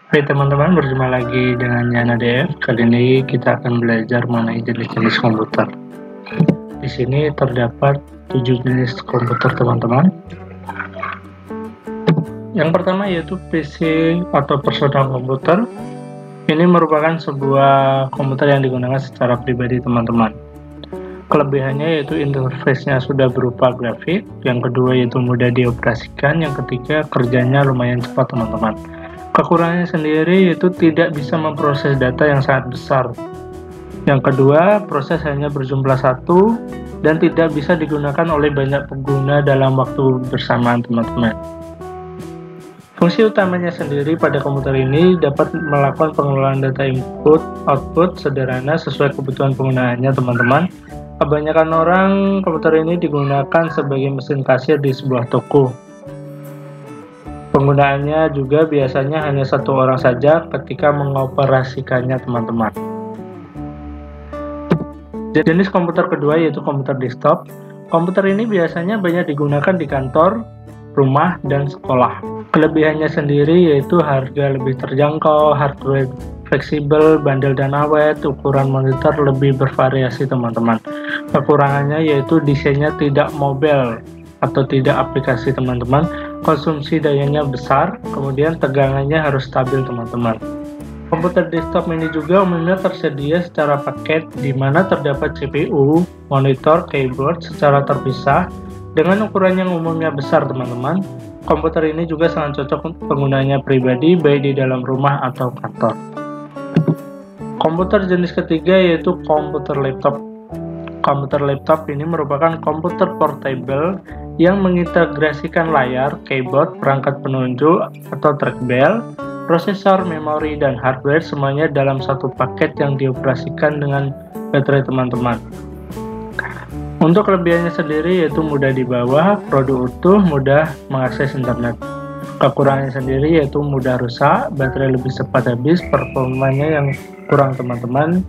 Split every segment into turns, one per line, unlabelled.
Hai teman-teman, berjumpa lagi dengan Yana DF. Kali ini kita akan belajar mengenai jenis-jenis komputer. Di sini terdapat 7 jenis komputer teman-teman. Yang pertama yaitu PC atau personal komputer. Ini merupakan sebuah komputer yang digunakan secara pribadi teman-teman. Kelebihannya yaitu interface-nya sudah berupa grafik. Yang kedua yaitu mudah dioperasikan. Yang ketiga kerjanya lumayan cepat teman-teman. Kekurangannya sendiri yaitu tidak bisa memproses data yang sangat besar. Yang kedua, proses hanya berjumlah satu dan tidak bisa digunakan oleh banyak pengguna dalam waktu bersamaan teman-teman. Fungsi utamanya sendiri pada komputer ini dapat melakukan pengelolaan data input, output sederhana sesuai kebutuhan penggunaannya teman-teman. Kebanyakan orang komputer ini digunakan sebagai mesin kasir di sebuah toko. Penggunaannya juga biasanya hanya satu orang saja ketika mengoperasikannya teman-teman. Jenis komputer kedua yaitu komputer desktop. Komputer ini biasanya banyak digunakan di kantor, rumah, dan sekolah. Kelebihannya sendiri yaitu harga lebih terjangkau, hardware fleksibel, bandel dan awet, ukuran monitor lebih bervariasi teman-teman. Kekurangannya yaitu desainnya tidak mobile atau tidak aplikasi teman-teman. Konsumsi dayanya besar, kemudian tegangannya harus stabil teman-teman. Komputer desktop ini juga umumnya tersedia secara paket di mana terdapat CPU, monitor, keyboard secara terpisah dengan ukuran yang umumnya besar teman-teman. Komputer ini juga sangat cocok untuk penggunanya pribadi baik di dalam rumah atau kantor. Komputer jenis ketiga yaitu komputer laptop. Komputer laptop ini merupakan komputer portable yang mengintegrasikan layar, keyboard, perangkat penunjuk atau trackball, prosesor, memori, dan hardware semuanya dalam satu paket yang dioperasikan dengan baterai teman-teman. Untuk kelebihannya sendiri yaitu mudah dibawa, produk utuh, mudah mengakses internet. Kekurangannya sendiri yaitu mudah rusak, baterai lebih cepat habis, performanya yang kurang teman-teman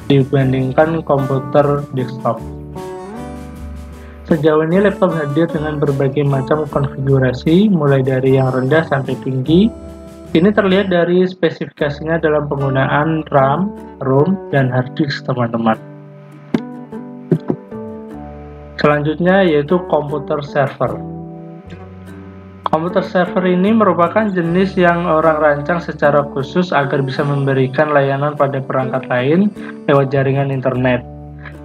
dibandingkan komputer desktop. Sejauh ini laptop hadir dengan berbagai macam konfigurasi mulai dari yang rendah sampai tinggi. Ini terlihat dari spesifikasinya dalam penggunaan RAM, ROM, dan hard disk teman-teman. Selanjutnya yaitu komputer server. Komputer server ini merupakan jenis yang orang rancang secara khusus agar bisa memberikan layanan pada perangkat lain lewat jaringan internet.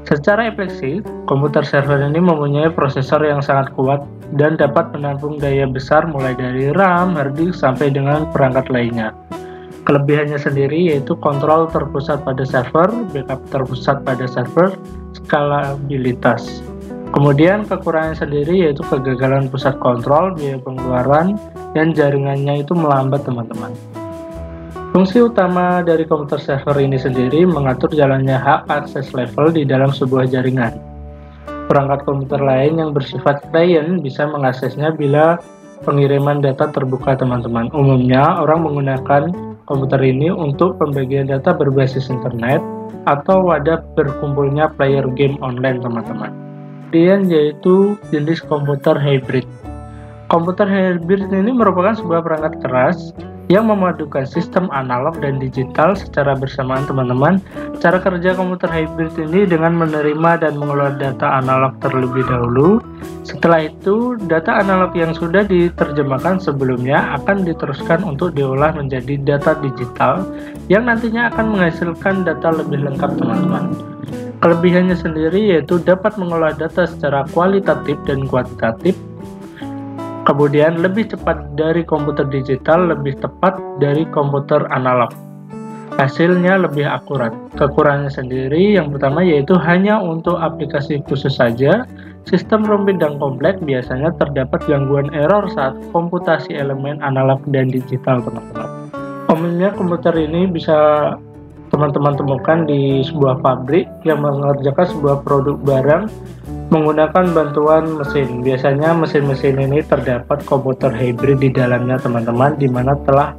Secara implisit, komputer server ini mempunyai prosesor yang sangat kuat dan dapat menampung daya besar mulai dari RAM, hard disk, sampai dengan perangkat lainnya. Kelebihannya sendiri yaitu kontrol terpusat pada server, backup terpusat pada server, skalabilitas. Kemudian kekurangan sendiri yaitu kegagalan pusat kontrol, biaya pengeluaran, dan jaringannya itu melambat teman-teman. Fungsi utama dari komputer server ini sendiri mengatur jalannya hak akses level di dalam sebuah jaringan. Perangkat komputer lain yang bersifat client bisa mengaksesnya bila pengiriman data terbuka teman-teman. Umumnya orang menggunakan komputer ini untuk pembagian data berbasis internet atau wadah berkumpulnya player game online teman-teman. Kemudian yaitu jenis komputer hybrid. Komputer hybrid ini merupakan sebuah perangkat keras yang memadukan sistem analog dan digital secara bersamaan teman-teman. Cara kerja komputer hybrid ini dengan menerima dan mengelola data analog terlebih dahulu. Setelah itu, data analog yang sudah diterjemahkan sebelumnya akan diteruskan untuk diolah menjadi data digital yang nantinya akan menghasilkan data lebih lengkap teman-teman. Kelebihannya sendiri yaitu dapat mengolah data secara kualitatif dan kuantitatif, kemudian lebih cepat dari komputer digital, lebih tepat dari komputer analog. Hasilnya lebih akurat. Kekurangannya sendiri yang pertama yaitu hanya untuk aplikasi khusus saja. Sistem rumit dan kompleks biasanya terdapat gangguan error saat komputasi elemen analog dan digital teman-teman. Umumnya komputer ini bisa teman-teman temukan di sebuah pabrik yang mengerjakan sebuah produk barang menggunakan bantuan mesin. Biasanya mesin-mesin ini terdapat komputer hybrid di dalamnya teman-teman, di mana telah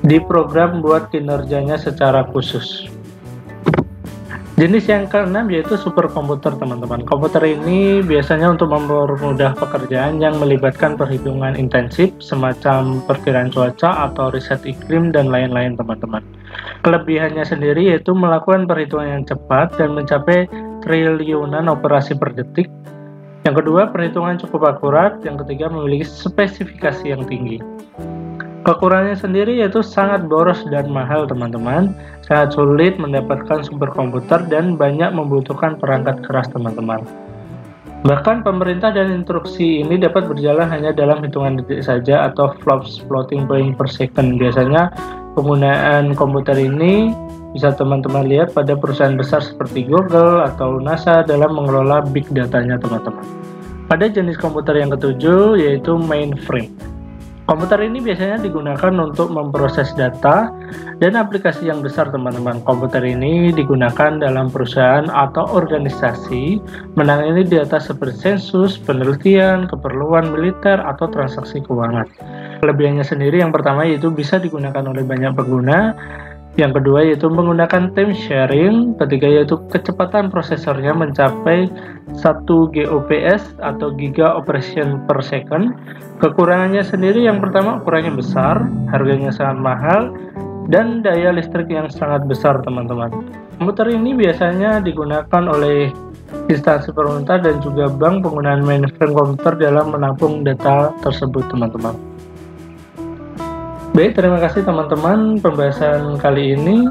diprogram buat kinerjanya secara khusus. Jenis yang keenam yaitu superkomputer, teman-teman. Komputer ini biasanya untuk mempermudah pekerjaan yang melibatkan perhitungan intensif semacam perkiraan cuaca atau riset iklim dan lain-lain, teman-teman. Kelebihannya sendiri yaitu melakukan perhitungan yang cepat dan mencapai triliunan operasi per detik. Yang kedua, perhitungan cukup akurat. Yang ketiga, memiliki spesifikasi yang tinggi. Kekurangannya sendiri yaitu sangat boros dan mahal, teman-teman. Sangat sulit mendapatkan superkomputer dan banyak membutuhkan perangkat keras, teman-teman. Bahkan pemerintah dan instruksi ini dapat berjalan hanya dalam hitungan detik saja atau floating point per second. Biasanya penggunaan komputer ini bisa teman-teman lihat pada perusahaan besar seperti Google atau NASA dalam mengelola big datanya, teman-teman. Pada jenis komputer yang ketujuh yaitu mainframe. Komputer ini biasanya digunakan untuk memproses data dan aplikasi yang besar, teman-teman. Komputer ini digunakan dalam perusahaan atau organisasi menangani data seperti sensus, penelitian, keperluan militer, atau transaksi keuangan. Kelebihannya sendiri yang pertama yaitu bisa digunakan oleh banyak pengguna. Yang kedua yaitu menggunakan time sharing. Ketiga yaitu kecepatan prosesornya mencapai 1 GOPS atau Giga Operation per Second. Kekurangannya sendiri yang pertama ukurannya besar, harganya sangat mahal, dan daya listrik yang sangat besar, teman-teman. Komputer ini biasanya digunakan oleh instansi pemerintah dan juga bank penggunaan mainframe komputer dalam menampung data tersebut, teman-teman. Baik, terima kasih teman-teman pembahasan kali ini.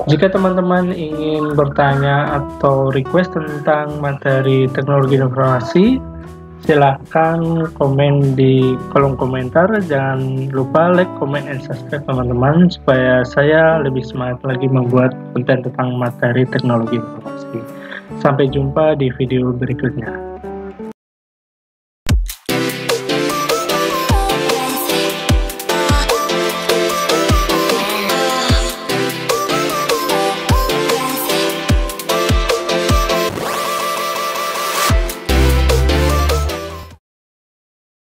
Jika teman-teman ingin bertanya atau request tentang materi teknologi informasi, silahkan komen di kolom komentar. Jangan lupa like, comment, and subscribe, teman-teman, supaya saya lebih semangat lagi membuat konten tentang materi teknologi informasi. Sampai jumpa di video berikutnya.